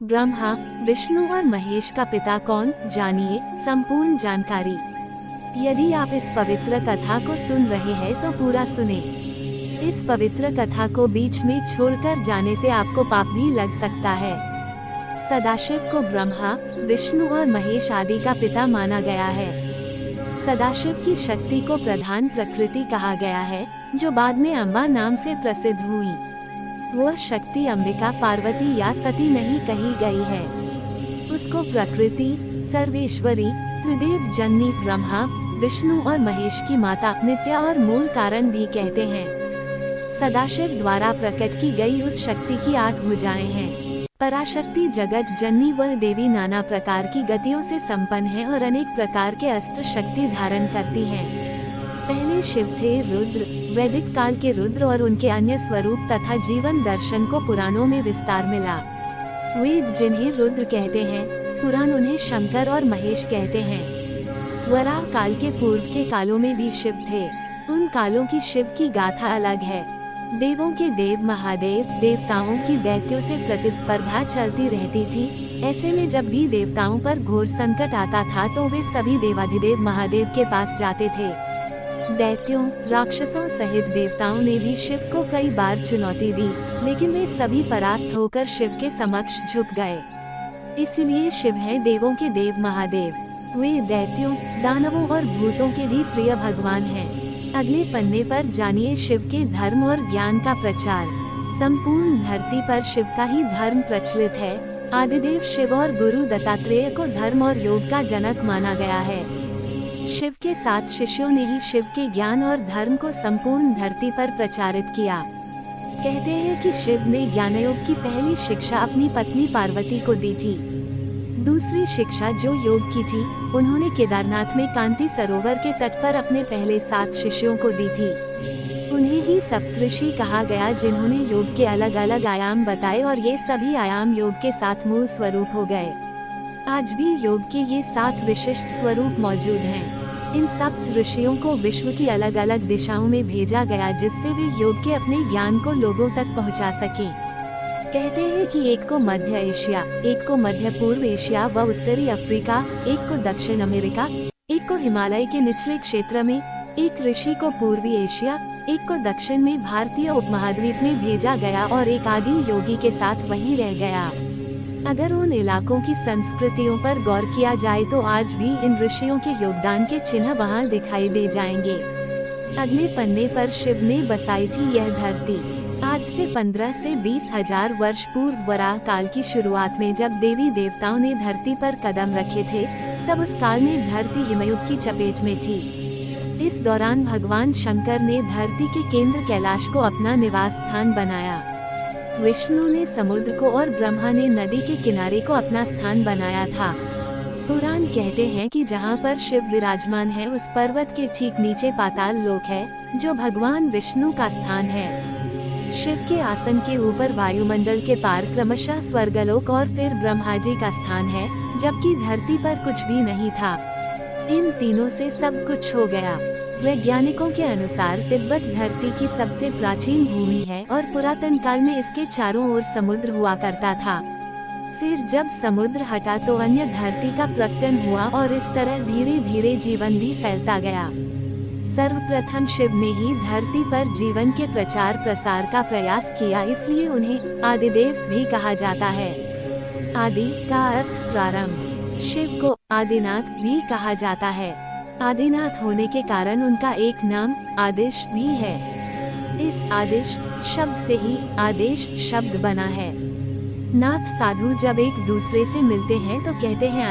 ब्रह्मा, विष्णु और महेश का पिता कौन, जानिए संपूर्ण जानकारी। यदि आप इस पवित्र कथा को सुन रहे हैं तो पूरा सुने। इस पवित्र कथा को बीच में छोड़कर जाने से आपको पाप भी लग सकता है। सदाशिव को ब्रह्मा, विष्णु और महेश आदि का पिता माना गया है। सदाशिव की शक्ति को प्रधान प्रकृति कहा गया है, जो बाद में अम्बा नाम से प्रसिद्ध हुई। वह शक्ति अंबिका, पार्वती या सती नहीं कही गई है। उसको प्रकृति, सर्वेश्वरी, त्रिदेव जननी ब्रह्मा, विष्णु और महेश की माता, नित्या और मूल कारण भी कहते हैं। सदाशिव द्वारा प्रकट की गई उस शक्ति की 8 भुजाएं हैं। पराशक्ति जगत जननी वह देवी नाना प्रकार की गतियों से संपन्न है और अनेक प्रकार के अस्त्र शक्ति धारण करती हैं। पहले शिव थे रुद्र, वैदिक काल के रुद्र और उनके अन्य स्वरूप तथा जीवन दर्शन को पुराणों में विस्तार मिला। वेद जिन्हें रुद्र कहते हैं, पुराण उन्हें शंकर और महेश कहते हैं। वराह काल के पूर्व के कालों में भी शिव थे। उन कालों की शिव की गाथा अलग है। देवों के देव महादेव, देवताओं की दैत्यों से प्रतिस्पर्धा चलती रहती थी। ऐसे में जब भी देवताओं पर घोर संकट आता था तो वे सभी देवाधिदेव महादेव के पास जाते थे। दैत्यों, राक्षसों सहित देवताओं ने भी शिव को कई बार चुनौती दी, लेकिन वे सभी परास्त होकर शिव के समक्ष झुक गए। इसलिए शिव है देवों के देव महादेव। वे दैत्यों, दानवों और भूतों के भी प्रिय भगवान हैं। अगले पन्ने पर जानिए शिव के धर्म और ज्ञान का प्रचार। संपूर्ण धरती पर शिव का ही धर्म प्रचलित है। आदिदेव शिव और गुरु दत्तात्रेय को धर्म और योग का जनक माना गया है। शिव के 7 शिष्यों ने ही शिव के ज्ञान और धर्म को संपूर्ण धरती पर प्रचारित किया। कहते हैं कि शिव ने ज्ञानयोग की पहली शिक्षा अपनी पत्नी पार्वती को दी थी। दूसरी शिक्षा जो योग की थी, उन्होंने केदारनाथ में कांति सरोवर के तट पर अपने पहले 7 शिष्यों को दी थी। उन्हें ही सप्तऋषि कहा गया, जिन्होंने योग के अलग अलग आयाम बताए और ये सभी आयाम योग के 7 मूल स्वरूप हो गए। आज भी योग के ये 7 विशिष्ट स्वरूप मौजूद हैं। इन सप्त ऋषियों को विश्व की अलग अलग दिशाओं में भेजा गया, जिससे वे योग के अपने ज्ञान को लोगों तक पहुंचा सकें। कहते हैं कि एक को मध्य एशिया, एक को मध्य पूर्व एशिया व उत्तरी अफ्रीका, एक को दक्षिण अमेरिका, एक को हिमालय के निचले क्षेत्र में, एक ऋषि को पूर्वी एशिया, एक को दक्षिण में भारतीय उपमहाद्वीप में भेजा गया और एक आदि योगी के साथ वहीं रह गया। अगर उन इलाकों की संस्कृतियों पर गौर किया जाए तो आज भी इन ऋषियों के योगदान के चिन्ह वहां दिखाई दे जाएंगे। अगले पन्ने पर शिव ने बसाई थी यह धरती। आज से 15 से 20 हजार वर्ष पूर्व वराह काल की शुरुआत में जब देवी देवताओं ने धरती पर कदम रखे थे, तब उस काल में धरती हिमयुग की चपेट में थी। इस दौरान भगवान शंकर ने धरती के केंद्र कैलाश को अपना निवास स्थान बनाया। विष्णु ने समुद्र को और ब्रह्मा ने नदी के किनारे को अपना स्थान बनाया था। पुराण कहते हैं कि जहाँ पर शिव विराजमान है, उस पर्वत के ठीक नीचे पाताल लोक है, जो भगवान विष्णु का स्थान है। शिव के आसन के ऊपर वायुमंडल के पार क्रमशः स्वर्गलोक और फिर ब्रह्मा जी का स्थान है, जबकि धरती पर कुछ भी नहीं था। इन तीनों से सब कुछ हो गया। वैज्ञानिकों के अनुसार तिब्बत धरती की सबसे प्राचीन भूमि है और पुरातन काल में इसके चारों ओर समुद्र हुआ करता था। फिर जब समुद्र हटा तो अन्य धरती का प्रकटन हुआ और इस तरह धीरे धीरे जीवन भी फैलता गया। सर्वप्रथम शिव ने ही धरती पर जीवन के प्रचार प्रसार का प्रयास किया, इसलिए उन्हें आदिदेव भी कहा जाता है। आदि का अर्थ प्रारंभ। शिव को आदिनाथ भी कहा जाता है। आदिनाथ होने के कारण उनका एक नाम आदिश भी है। इस आदिश शब्द से ही आदेश शब्द बना है। नाथ साधु जब एक दूसरे से मिलते हैं तो कहते हैं